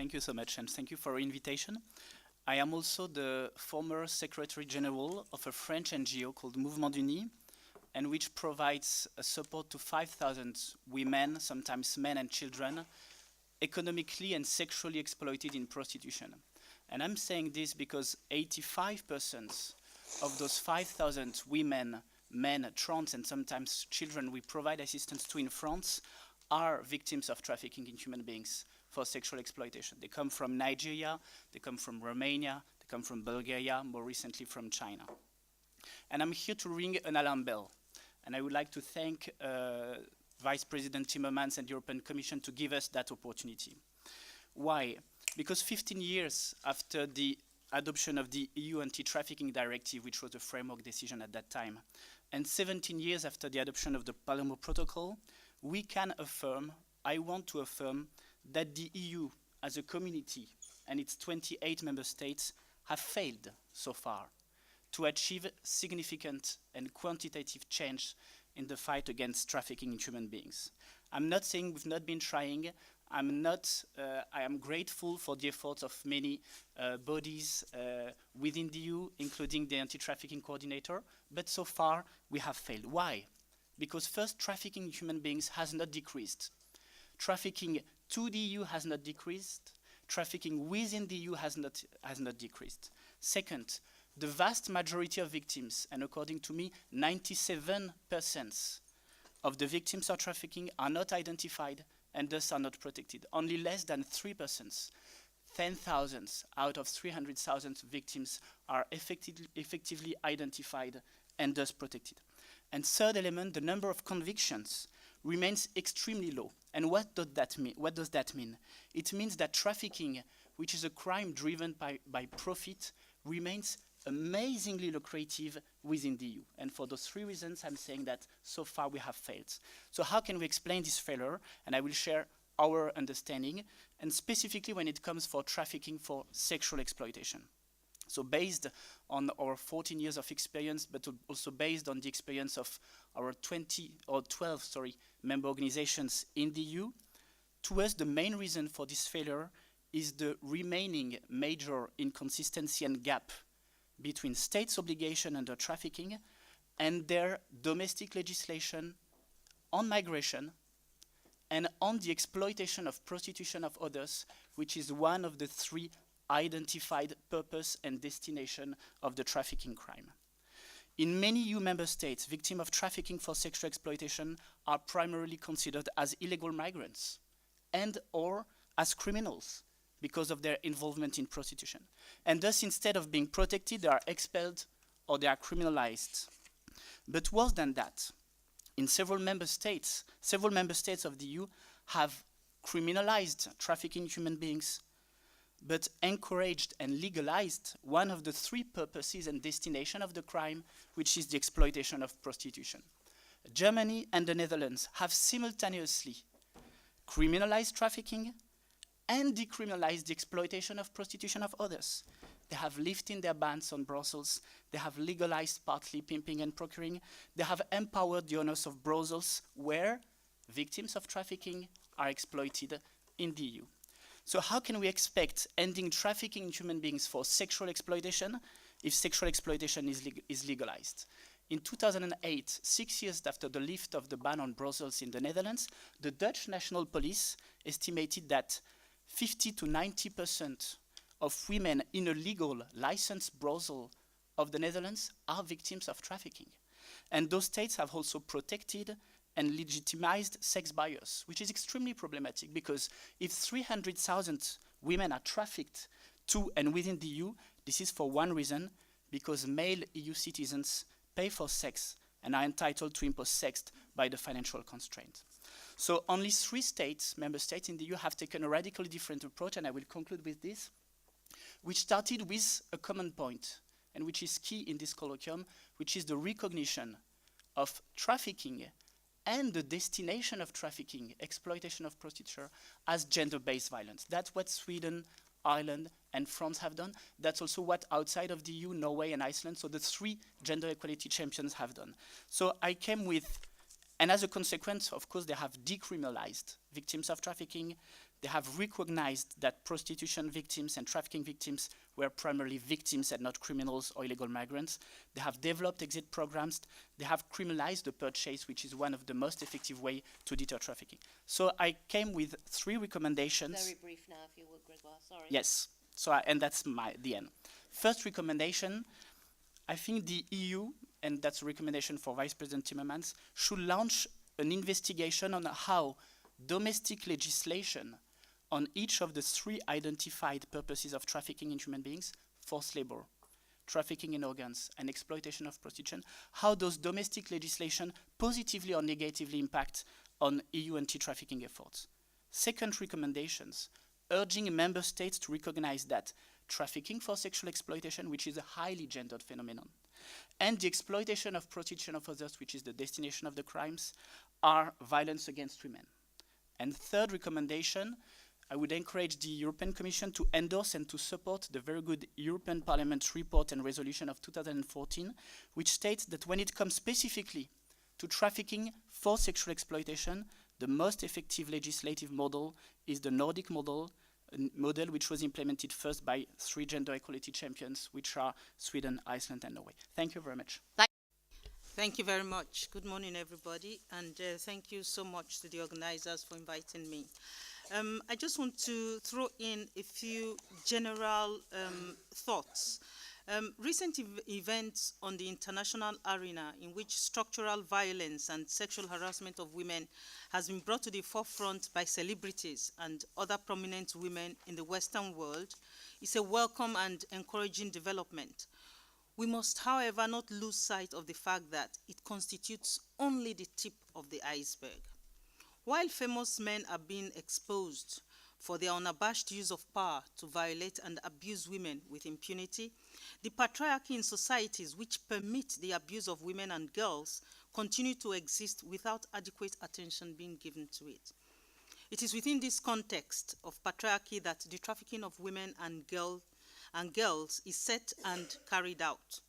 Thank you so much, and thank you for your invitation. I am also the former Secretary General of a French NGO called Mouvement du Nid, and which provides support to 5,000 women, sometimes men and children, economically and sexually exploited in prostitution. And I'm saying this because 85% of those 5,000 women, men, trans, and sometimes children we provide assistance to in France are victims of trafficking in human beings for sexual exploitation. They come from Nigeria, they come from Romania, they come from Bulgaria, more recently from China. And I'm here to ring an alarm bell. And I would like to thank Vice President Timmermans and the European Commission to give us that opportunity. Why? Because 15 years after the adoption of the EU Anti-Trafficking Directive, which was a framework decision at that time, and 17 years after the adoption of the Palermo Protocol, we can affirm, I want to affirm, that the EU as a community and its 28 member states have failed so far to achieve significant and quantitative change in the fight against trafficking in human beings. I'm not saying we've not been trying. I am grateful for the efforts of many bodies within the EU, including the Anti-Trafficking Coordinator, but so far we have failed. Why? Because first, trafficking in human beings has not decreased. Trafficking to the EU has not decreased. Trafficking within the EU has not decreased. Second, the vast majority of victims, and according to me, 97% of the victims of trafficking are not identified and thus are not protected. Only less than 3%, 10,000 out of 300,000 victims are effectively identified and thus protected. And third element, the number of convictions remains extremely low. And what does that mean? It means that trafficking, which is a crime driven by profit, remains amazingly lucrative within the EU. And for those three reasons, I'm saying that so far we have failed. So how can we explain this failure? And I will share our understanding, and specifically when it comes for trafficking for sexual exploitation. So based on our 14 years of experience, but also based on the experience of our 12 member organizations in the EU, to us the main reason for this failure is the remaining major inconsistency and gap between states' obligation under trafficking and their domestic legislation on migration and on the exploitation of prostitution of others, which is one of the three identified purpose and destination of the trafficking crime. In many EU member states, victims of trafficking for sexual exploitation are primarily considered as illegal migrants and or as criminals because of their involvement in prostitution. And thus, instead of being protected, they are expelled or they are criminalized. But worse than that, in several member states of the EU have criminalized trafficking in human beings, but encouraged and legalized one of the three purposes and destination of the crime, which is the exploitation of prostitution. Germany and the Netherlands have simultaneously criminalized trafficking and decriminalized the exploitation of prostitution of others. They have lifted their bans on brothels. They have legalized partly pimping and procuring. They have empowered the owners of brothels where victims of trafficking are exploited in the EU. So how can we expect ending trafficking in human beings for sexual exploitation if sexual exploitation is legalized? In 2008, 6 years after the lift of the ban on brothels in the Netherlands, the Dutch National Police estimated that 50 to 90% of women in a legal licensed brothel of the Netherlands are victims of trafficking. And those states have also protected and legitimized sex buyers, which is extremely problematic because if 300,000 women are trafficked to and within the EU, this is for one reason, because male EU citizens pay for sex and are entitled to impose sex by the financial constraint. So only 3 member states in the EU have taken a radically different approach, and I will conclude with this, which started with a common point, and which is key in this colloquium, which is the recognition of trafficking and the destination of trafficking, exploitation of prostitution, as gender-based violence. That's what Sweden, Ireland, and France have done. That's also what outside of the EU, Norway and Iceland, so the 3 gender equality champions have done. So I came with, and as a consequence, of course, they have decriminalized victims of trafficking, They have recognized that prostitution victims and trafficking victims were primarily victims and not criminals or illegal migrants. They have developed exit programs. They have criminalized the purchase, which is one of the most effective ways to deter trafficking. So I came with 3 recommendations. Very brief now, if you would, Gregoire. Sorry. Yes. So and that's the end. First recommendation, I think the EU, and that's a recommendation for Vice President Timmermans, should launch an investigation on how domestic legislation on each of the 3 identified purposes of trafficking in human beings, forced labor, trafficking in organs, and exploitation of prostitution, how those domestic legislation positively or negatively impact on EU anti-trafficking efforts. Second recommendations, urging member states to recognize that trafficking for sexual exploitation, which is a highly gendered phenomenon, and the exploitation of prostitution of others, which is the destination of the crimes, are violence against women. And third recommendation, I would encourage the European Commission to endorse and to support the very good European Parliament report and resolution of 2014, which states that when it comes specifically to trafficking for sexual exploitation, the most effective legislative model is the Nordic model, which was implemented first by 3 gender equality champions, which are Sweden, Iceland, and Norway. Thank you very much. Thank you very much. Good morning, everybody, and thank you so much to the organizers for inviting me. I just want to throw in a few general thoughts. Recent events on the international arena in which structural violence and sexual harassment of women has been brought to the forefront by celebrities and other prominent women in the Western world is a welcome and encouraging development. We must, however, not lose sight of the fact that it constitutes only the tip of the iceberg. While famous men are being exposed for their unabashed use of power to violate and abuse women with impunity, the patriarchy in societies which permit the abuse of women and girls continue to exist without adequate attention being given to it. It is within this context of patriarchy that the trafficking of women and girls is set and carried out.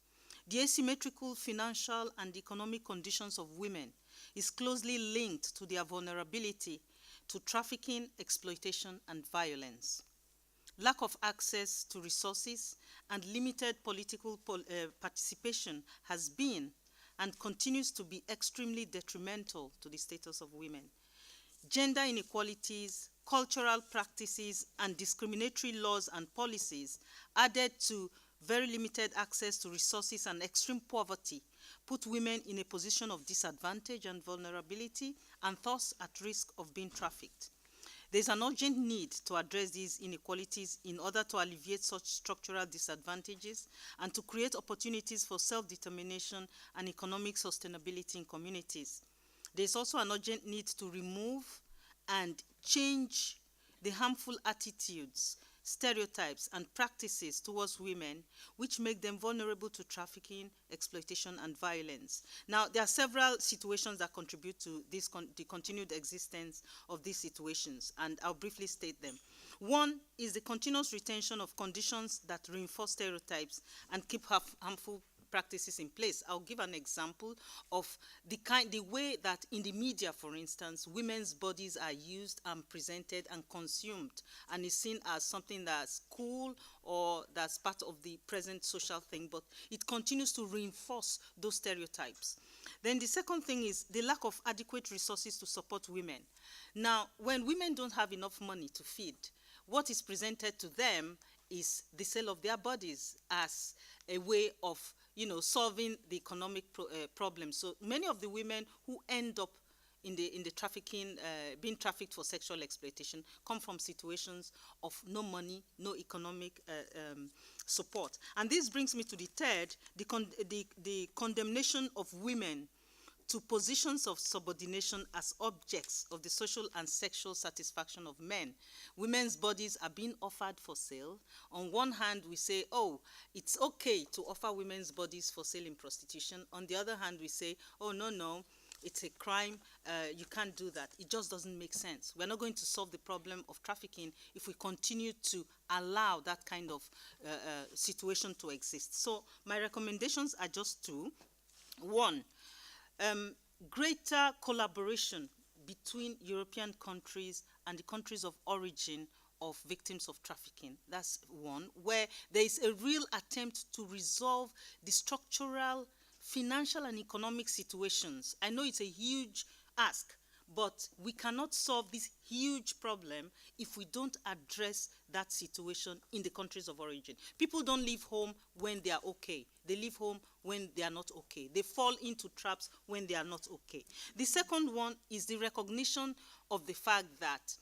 The asymmetrical financial and economic conditions of women is closely linked to their vulnerability to trafficking, exploitation, and violence. Lack of access to resources and limited political participation has been and continues to be extremely detrimental to the status of women. Gender inequalities, cultural practices, and discriminatory laws and policies added to very limited access to resources and extreme poverty put women in a position of disadvantage and vulnerability and thus at risk of being trafficked. There is an urgent need to address these inequalities in order to alleviate such structural disadvantages and to create opportunities for self-determination and economic sustainability in communities. There is also an urgent need to remove and change the harmful attitudes, stereotypes, and practices towards women which make them vulnerable to trafficking, exploitation, and violence. Now, there are several situations that contribute to this the continued existence of these situations, and I'll briefly state them. One is the continuous retention of conditions that reinforce stereotypes and keep harmful practices in place. I'll give an example of the way that in the media, for instance, women's bodies are used and presented and consumed and is seen as something that's cool or that's part of the present social thing, but it continues to reinforce those stereotypes. Then the second thing is the lack of adequate resources to support women. Now, when women don't have enough money to feed, what is presented to them is the sale of their bodies as a way of solving the economic problem. So many of the women who end up in the trafficking, being trafficked for sexual exploitation, come from situations of no money, no economic support. And this brings me to the third, the condemnation of women to positions of subordination as objects of the social and sexual satisfaction of men. Women's bodies are being offered for sale. On one hand, we say, oh, it's okay to offer women's bodies for sale in prostitution. On the other hand, we say, oh, no, it's a crime, you can't do that. It just doesn't make sense. We're not going to solve the problem of trafficking if we continue to allow that kind of situation to exist. So my recommendations are just two. One, greater collaboration between European countries and the countries of origin of victims of trafficking. That's one, where there is a real attempt to resolve the structural, financial and economic situations. I know it's a huge ask, but we cannot solve this huge problem if we don't address that situation in the countries of origin. People don't leave home when they are okay. They leave home when they are not okay. They fall into traps when they are not okay. The second one is the recognition of the fact that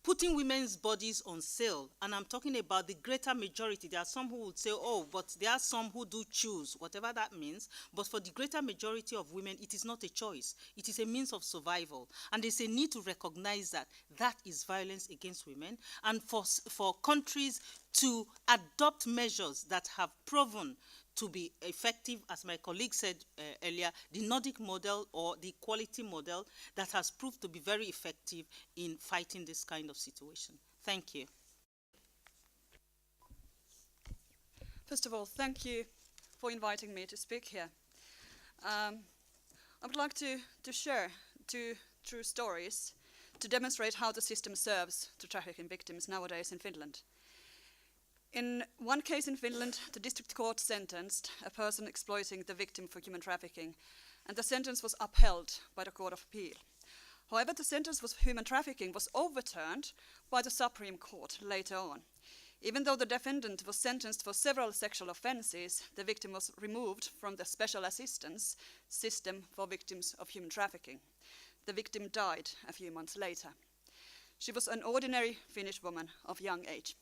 putting women's bodies on sale, and I'm talking about the greater majority. There are some who would say, oh, but there are some who do choose, whatever that means. But for the greater majority of women, it is not a choice. It is a means of survival. And there's a need to recognize that that is violence against women, and for countries to adopt measures that have proven to be effective, as my colleague said earlier, the Nordic model or the equality model that has proved to be very effective in fighting this kind of situation. Thank you. First of all, thank you for inviting me to speak here. I would like to share two true stories to demonstrate how the system serves to trafficking victims nowadays in Finland. In one case in Finland, the district court sentenced a person exploiting the victim for human trafficking, and the sentence was upheld by the Court of Appeal. However, the sentence for human trafficking was overturned by the Supreme Court later on. Even though the defendant was sentenced for several sexual offences, the victim was removed from the special assistance system for victims of human trafficking. The victim died a few months later. She was an ordinary Finnish woman of young age.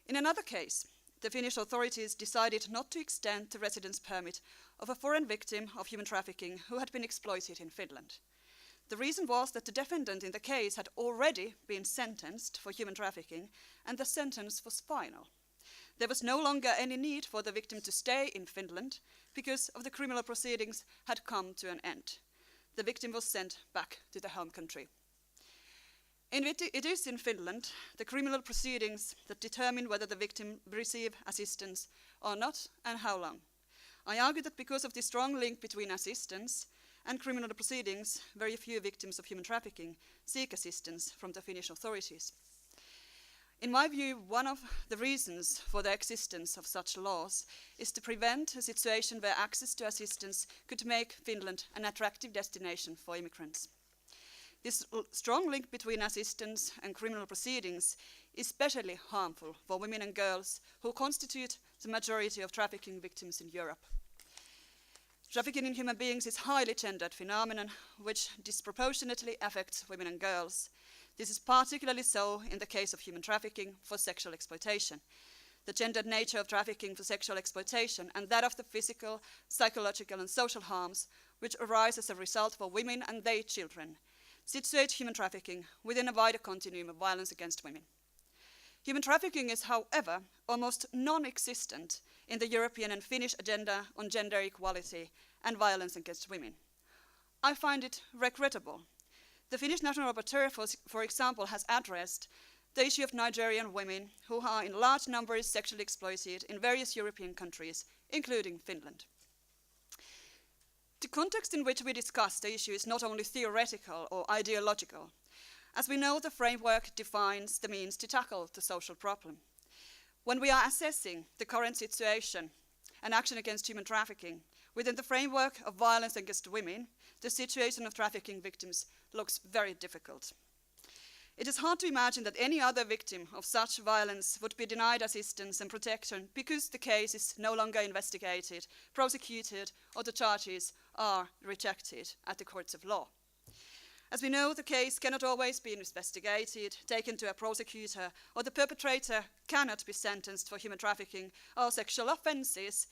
In another case, the Finnish authorities decided not to extend the residence permit of a foreign victim of human trafficking who had been exploited in Finland. The reason was that the defendant in the case had already been sentenced for human trafficking, and the sentence was final. There was no longer any need for the victim to stay in Finland because of the criminal proceedings had come to an end. The victim was sent back to the home country. It is in Finland the criminal proceedings that determine whether the victim receives assistance or not, and how long. I argue that because of the strong link between assistance and criminal proceedings, very few victims of human trafficking seek assistance from the Finnish authorities. In my view, one of the reasons for the existence of such laws is to prevent a situation where access to assistance could make Finland an attractive destination for immigrants. This strong link between assistance and criminal proceedings is especially harmful for women and girls who constitute the majority of trafficking victims in Europe. Trafficking in human beings is a highly gendered phenomenon which disproportionately affects women and girls. This is particularly so in the case of human trafficking for sexual exploitation. The gendered nature of trafficking for sexual exploitation and that of the physical, psychological and social harms which arise as a result for women and their children situate human trafficking within a wider continuum of violence against women. Human trafficking is, however, almost non-existent in the European and Finnish agenda on gender equality and violence against women. I find it regrettable. The Finnish National Rapporteur, for example, has addressed the issue of Nigerian women who are in large numbers sexually exploited in various European countries, including Finland. The context in which we discuss the issue is not only theoretical or ideological. As we know, the framework defines the means to tackle the social problem. When we are assessing the current situation and action against human trafficking within the framework of violence against women, the situation of trafficking victims looks very difficult. It is hard to imagine that any other victim of such violence would be denied assistance and protection because the case is no longer investigated, prosecuted, or the charges are rejected at the courts of law. As we know, the case cannot always be investigated, taken to a prosecutor, or the perpetrator cannot be sentenced for human trafficking or sexual offences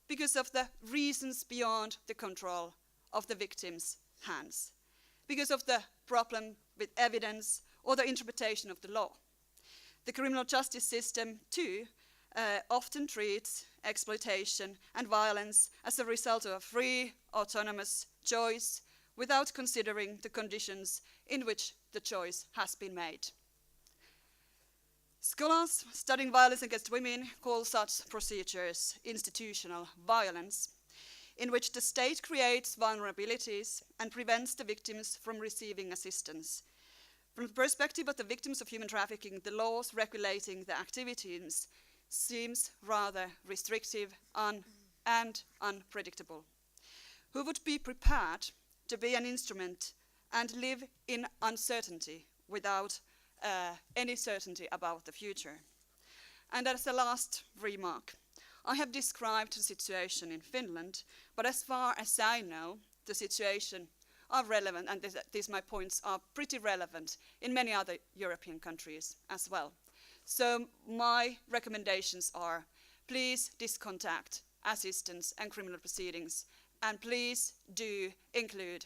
because of the reasons beyond the control of the victim's hands, because of the problem with evidence or the interpretation of the law. The criminal justice system, too, often treats exploitation and violence as a result of a free, autonomous choice without considering the conditions in which the choice has been made. Scholars studying violence against women call such procedures institutional violence. in which the state creates vulnerabilities and prevents the victims from receiving assistance. From the perspective of the victims of human trafficking, the laws regulating the activities seems rather restrictive and unpredictable. Who would be prepared to be an instrument and live in uncertainty without any certainty about the future? And as a last remark, I have described the situation in Finland, but as far as I know, the situation are relevant, and these my points are pretty relevant in many other European countries as well. So my recommendations are, please discontact assistance and criminal proceedings, and please do include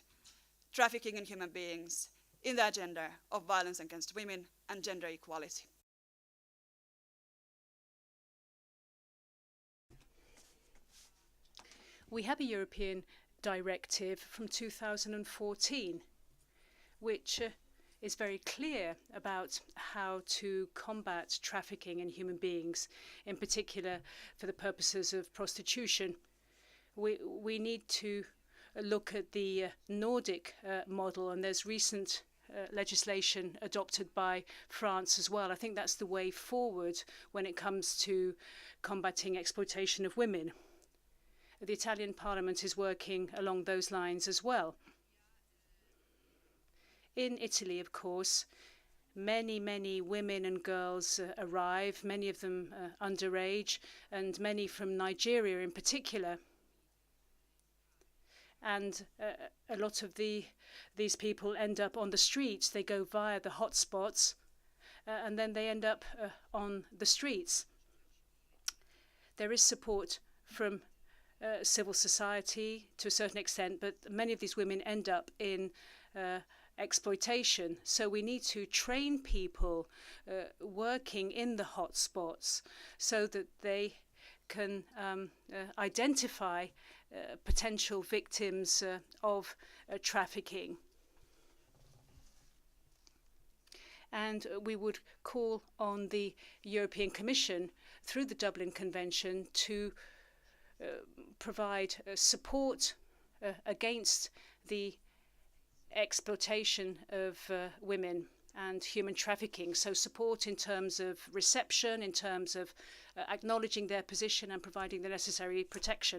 trafficking in human beings in the agenda of violence against women and gender equality. We have a European directive from 2014, which is very clear about how to combat trafficking in human beings, in particular for the purposes of prostitution. We need to look at the Nordic model, and there's recent legislation adopted by France as well. I think that's the way forward when it comes to combating exploitation of women. The Italian Parliament is working along those lines as well. In Italy, of course, many women and girls arrive, many of them underage, and many from Nigeria in particular. And a lot of these people end up on the streets. They go via the hotspots, and then they end up on the streets. There is support from civil society to a certain extent, but many of these women end up in exploitation. So we need to train people working in the hotspots so that they can identify potential victims of trafficking. And we would call on the European Commission through the Dublin Convention to provide support against the exploitation of women and human trafficking. So support in terms of reception, in terms of acknowledging their position and providing the necessary protection.